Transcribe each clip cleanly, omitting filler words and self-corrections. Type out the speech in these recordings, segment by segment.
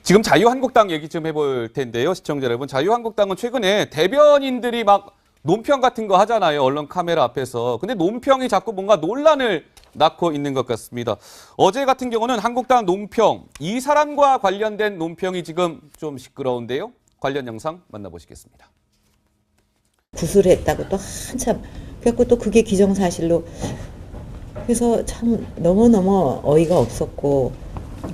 지금 자유한국당 얘기 좀 해볼 텐데요. 시청자 여러분, 자유한국당은 최근에 대변인들이 막 논평 같은 거 하잖아요. 언론 카메라 앞에서. 근데 논평이 자꾸 뭔가 논란을 낳고 있는 것 같습니다. 어제 같은 경우는 한국당 논평, 이 사람과 관련된 논평이 지금 좀 시끄러운데요. 관련 영상 만나보시겠습니다. 구술했다고 또 한참 그래갖고 또 그게 기정사실로 그래서 참 너무너무 어이가 없었고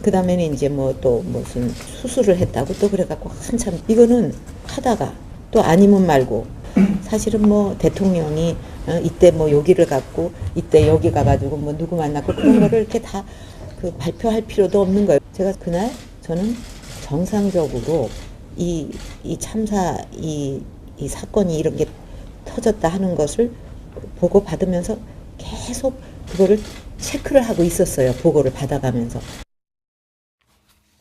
그 다음에는 이제 뭐 또 무슨 수술을 했다고 또 그래갖고 한참 이거는 하다가 또 아니면 말고 사실은 뭐 대통령이 이때 뭐 여기를 갔고 이때 여기 가가지고 뭐 누구 만났고 그런 거를 이렇게 다 그 발표할 필요도 없는 거예요. 제가 그날 저는 정상적으로 이 참사 이 사건이 이런 게 터졌다 하는 것을 보고 받으면서 계속 그거를 체크를 하고 있었어요. 보고를 받아가면서.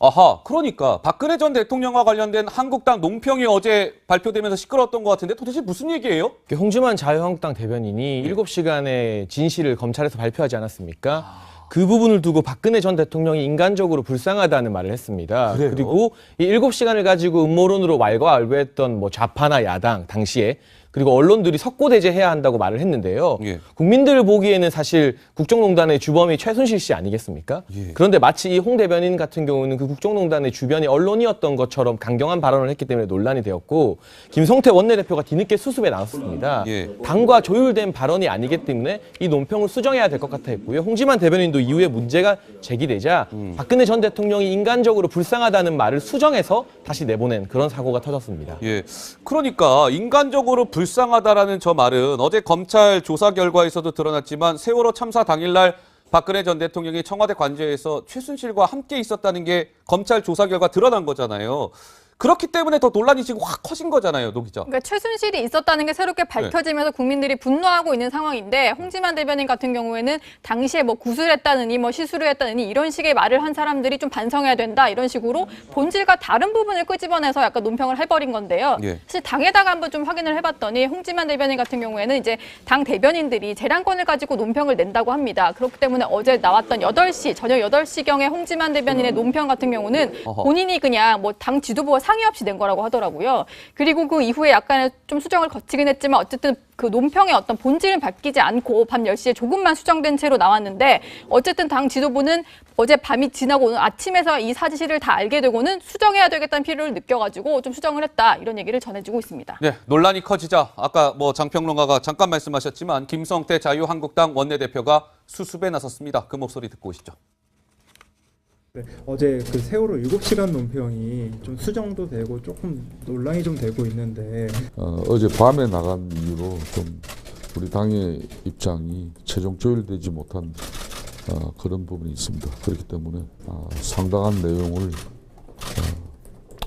아하, 그러니까 박근혜 전 대통령과 관련된 한국당 논평이 어제 발표되면서 시끄러웠던 것 같은데 도대체 무슨 얘기예요? 홍주만 자유한국당 대변인이 7시간의 진실을 검찰에서 발표하지 않았습니까? 그 부분을 두고 박근혜 전 대통령이 인간적으로 불쌍하다는 말을 했습니다. 그래요? 그리고 이 7시간을 가지고 음모론으로 왈가왈부했던 뭐 좌파나 야당 당시에 그리고 언론들이 석고대죄해야 한다고 말을 했는데요. 예. 국민들 보기에는 사실 국정농단의 주범이 최순실 씨 아니겠습니까? 예. 그런데 마치 이 홍 대변인 같은 경우는 그 국정농단의 주변이 언론이었던 것처럼 강경한 발언을 했기 때문에 논란이 되었고 김성태 원내대표가 뒤늦게 수습에 나왔습니다. 예. 당과 조율된 발언이 아니기 때문에 이 논평을 수정해야 될 것 같아 했고요. 홍지만 대변인도 이후에 문제가 제기되자 박근혜 전 대통령이 인간적으로 불쌍하다는 말을 수정해서 다시 내보낸 그런 사고가 터졌습니다. 예, 그러니까 인간적으로 불쌍하다라는 저 말은 어제 검찰 조사 결과에서도 드러났지만 세월호 참사 당일날 박근혜 전 대통령이 청와대 관저에서 최순실과 함께 있었다는 게 검찰 조사 결과 드러난 거잖아요. 그렇기 때문에 더 논란이 지금 확 커진 거잖아요, 노 기자. 그러니까 최순실이 있었다는 게 새롭게 밝혀지면서 국민들이 분노하고 있는 상황인데 홍지만 대변인 같은 경우에는 당시에 뭐 구술했다느니 뭐 시술을 했다느니 이런 식의 말을 한 사람들이 좀 반성해야 된다 이런 식으로 본질과 다른 부분을 끄집어내서 약간 논평을 해버린 건데요. 예. 사실 당에다가 한번 좀 확인을 해봤더니 홍지만 대변인 같은 경우에는 이제 당 대변인들이 재량권을 가지고 논평을 낸다고 합니다. 그렇기 때문에 어제 나왔던 8시 저녁 8시경에 홍지만 대변인의 논평 같은 경우는 본인이 그냥 뭐 당 지도부와 상의 없이 낸 거라고 하더라고요. 그리고 그 이후에 약간의 좀 수정을 거치긴 했지만 어쨌든 그 논평의 어떤 본질은 바뀌지 않고 밤 10시에 조금만 수정된 채로 나왔는데 어쨌든 당 지도부는 어제 밤이 지나고 오늘 아침에서 이 사실을 다 알게 되고는 수정해야 되겠다는 필요를 느껴가지고 좀 수정을 했다 이런 얘기를 전해주고 있습니다. 네, 논란이 커지자 아까 뭐 장평론가가 잠깐 말씀하셨지만 김성태 자유한국당 원내대표가 수습에 나섰습니다. 그 목소리 듣고 오시죠. 네, 어제 그 세월호 7시간 논평이 좀 수정도 되고 조금 논란이 좀 되고 있는데 어제 밤에 나간 이유로 좀 우리 당의 입장이 최종 조율되지 못한 그런 부분이 있습니다. 그렇기 때문에 상당한 내용을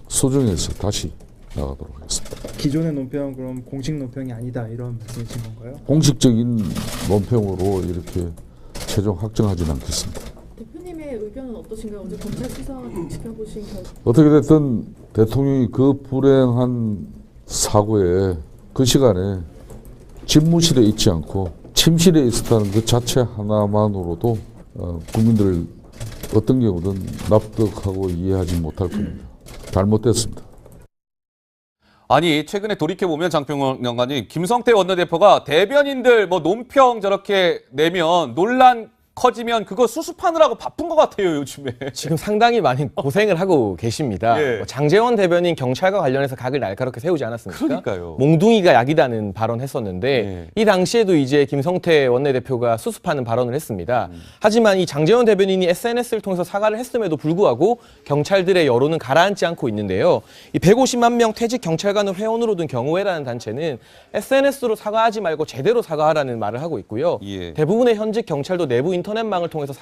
수정해서 다시 나가도록 하겠습니다. 기존의 논평은 그럼 공식 논평이 아니다 이런 말씀이신 건가요? 공식적인 논평으로 이렇게 최종 확정하지는 않겠습니다. 대표님의 의견은 어떠신가요? 어제 검찰 수사 지켜보신 결과 어떻게 됐든 대통령이 그 불행한 사고에 그 시간에 집무실에 있지 않고 침실에 있었다는 그 자체 하나만으로도 국민들을 어떤 경우든 납득하고 이해하지 못할 겁니다. 잘못됐습니다. 아니, 최근에 돌이켜보면 장평론가님, 김성태 원내대표가 대변인들 뭐 논평 저렇게 내면 논란 커지면 그거 수습하느라고 바쁜 것 같아요, 요즘에. 지금 상당히 많이 고생을 하고 계십니다. 예. 뭐 장제원 대변인 경찰과 관련해서 각을 날카롭게 세우지 않았습니까? 그러니까요. 몽둥이가 약이다는 발언했었는데 예. 이 당시에도 이제 김성태 원내대표가 수습하는 발언을 했습니다. 하지만 이 장제원 대변인이 SNS를 통해서 사과를 했음에도 불구하고 경찰들의 여론은 가라앉지 않고 있는데요. 이 150만 명 퇴직 경찰관을 회원으로 둔 경우회라는 단체는 SNS로 사과하지 말고 제대로 사과하라는 말을 하고 있고요. 예. 대부분의 현직 경찰도 내부 인터넷망을 통해서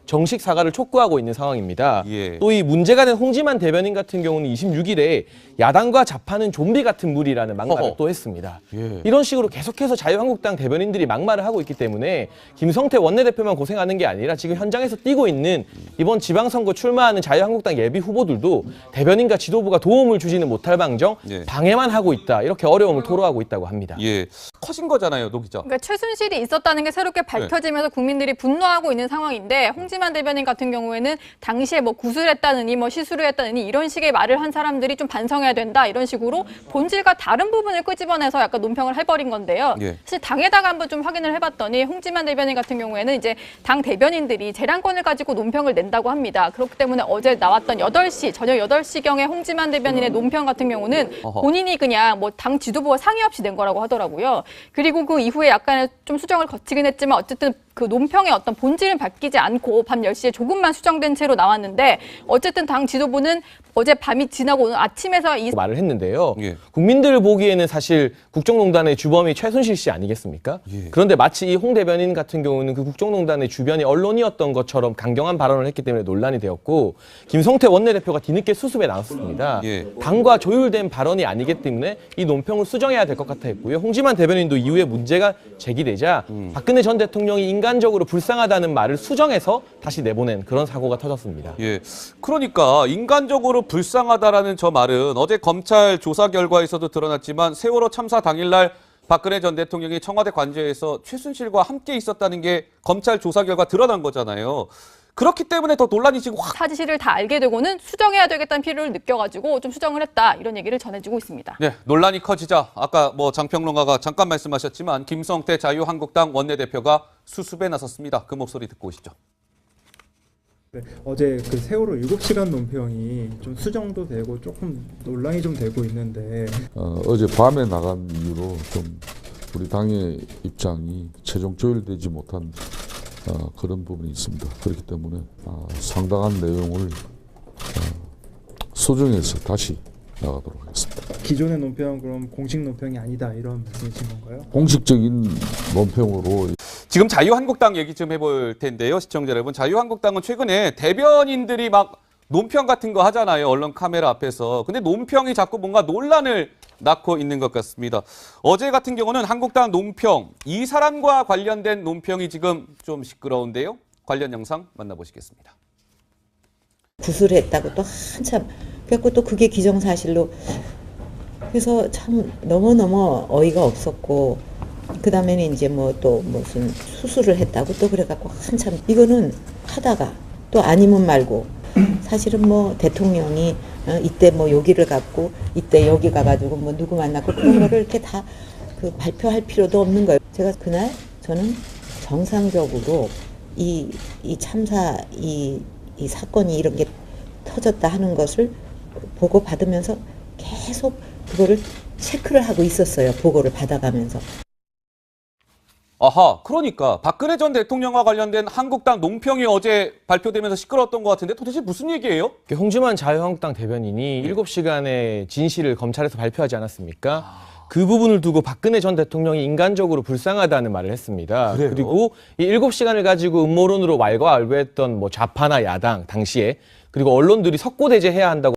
정식 사과를 촉구하고 있는 상황입니다. 예. 또 이 문제가 된 홍지만 대변인 같은 경우는 26일에 야당과 좌파는 좀비 같은 무리라는 막말을 또 했습니다. 예. 이런 식으로 계속해서 자유한국당 대변인들이 막말을 하고 있기 때문에 김성태 원내대표만 고생하는 게 아니라 지금 현장에서 뛰고 있는 이번 지방선거 출마하는 자유한국당 예비 후보들도 대변인과 지도부가 도움을 주지는 못할 방정 예. 방해만 하고 있다. 이렇게 어려움을 토로하고 있다고 합니다. 예. 커진 거잖아요, 노 기자. 그러니까 최순실이 있었다는 게 새롭게 밝혀지면서 국민들이 분노하고 있는 상황인데 홍지만 대변인 같은 경우에는 당시에 뭐 구술했다느니 뭐 시술을 했다느니 이런 식의 말을 한 사람들이 좀 반성해야 된다 이런 식으로 본질과 다른 부분을 끄집어내서 약간 논평을 해버린 건데요. 예. 사실 당에다가 한번 좀 확인을 해봤더니 홍지만 대변인 같은 경우에는 이제 당 대변인들이 재량권을 가지고 논평을 낸다고 합니다. 그렇기 때문에 어제 나왔던 저녁 8시경에 홍지만 대변인의 논평 같은 경우는 어허. 본인이 그냥 뭐 당 지도부와 상의 없이 낸 거라고 하더라고요. 그리고 그 이후에 약간의 좀 수정을 거치긴 했지만 어쨌든 그 논평의 어떤 본질은 바뀌지 않고 밤 10시에 조금만 수정된 채로 나왔는데 어쨌든 당 지도부는 어제 밤이 지나고 오늘 아침에서 이 말을 했는데요. 예. 국민들 보기에는 사실 국정농단의 주범이 최순실 씨 아니겠습니까? 예. 그런데 마치 이 홍 대변인 같은 경우는 그 국정농단의 주변이 언론이었던 것처럼 강경한 발언을 했기 때문에 논란이 되었고 김성태 원내대표가 뒤늦게 수습에 나왔습니다. 예. 당과 조율된 발언이 아니기 때문에 이 논평을 수정해야 될 것 같아 했고요. 홍지만 대변인도 이후에 문제가 제기되자 박근혜 전 대통령이 인간적으로 불쌍하다는 말을 수정해서 다시 내보낸 그런 사고가 터졌습니다. 예. 그러니까 인간적으로 불쌍하다라는 저 말은 어제 검찰 조사 결과에서도 드러났지만 세월호 참사 당일날 박근혜 전 대통령이 청와대 관저에서 최순실과 함께 있었다는 게 검찰 조사 결과 드러난 거잖아요. 그렇기 때문에 더 논란이 지금 확. 사실을 다 알게 되고는 수정해야 되겠다는 필요를 느껴가지고 좀 수정을 했다 이런 얘기를 전해주고 있습니다. 네, 논란이 커지자 아까 뭐 장평론가가 잠깐 말씀하셨지만 김성태 자유한국당 원내대표가 수습에 나섰습니다. 그 목소리 듣고 오시죠. 네, 어제 그 세월호 7시간 논평이 좀 수정도 되고 조금 논란이 좀 되고 있는데 어제 밤에 나간 이후로 좀 우리 당의 입장이 최종 조율되지 못한 그런 부분이 있습니다. 그렇기 때문에 상당한 내용을 소정해서 다시 나가도록 하겠습니다. 기존의 논평은 그럼 공식 논평이 아니다 이런 말씀이신 건가요? 공식적인 논평으로 지금 자유한국당 얘기 좀 해볼 텐데요. 시청자 여러분, 자유한국당은 최근에 대변인들이 막 논평 같은 거 하잖아요. 언론 카메라 앞에서. 근데 논평이 자꾸 뭔가 논란을 낳고 있는 것 같습니다. 어제 같은 경우는 한국당 논평, 이 사람과 관련된 논평이 지금 좀 시끄러운데요. 관련 영상 만나보시겠습니다. 구술했다고 또 한참 그래갖고 또 그게 기정사실로 그래서 참 너무너무 어이가 없었고 그 다음에는 이제 뭐 또 무슨 수술을 했다고 또 그래갖고 한참 이거는 하다가 또 아니면 말고 사실은 뭐 대통령이 이때 뭐 여기를 갔고 이때 여기 가가지고 뭐 누구 만났고 그런 거를 이렇게 다 그 발표할 필요도 없는 거예요. 제가 그날 저는 정상적으로 이 참사 이 사건이 이런 게 터졌다 하는 것을 보고 받으면서 계속 그거를 체크를 하고 있었어요. 보고를 받아가면서. 아하, 그러니까 박근혜 전 대통령과 관련된 한국당 논평이 어제 발표되면서 시끄러웠던 것 같은데 도대체 무슨 얘기예요? 홍지만 자유한국당 대변인이 7시간의 진실을 검찰에서 발표하지 않았습니까? 그 부분을 두고 박근혜 전 대통령이 인간적으로 불쌍하다는 말을 했습니다. 그래요? 그리고 이 7시간을 가지고 음모론으로 왈가왈부했던 뭐 좌파나 야당 당시에 그리고 언론들이 석고대죄해야 한다고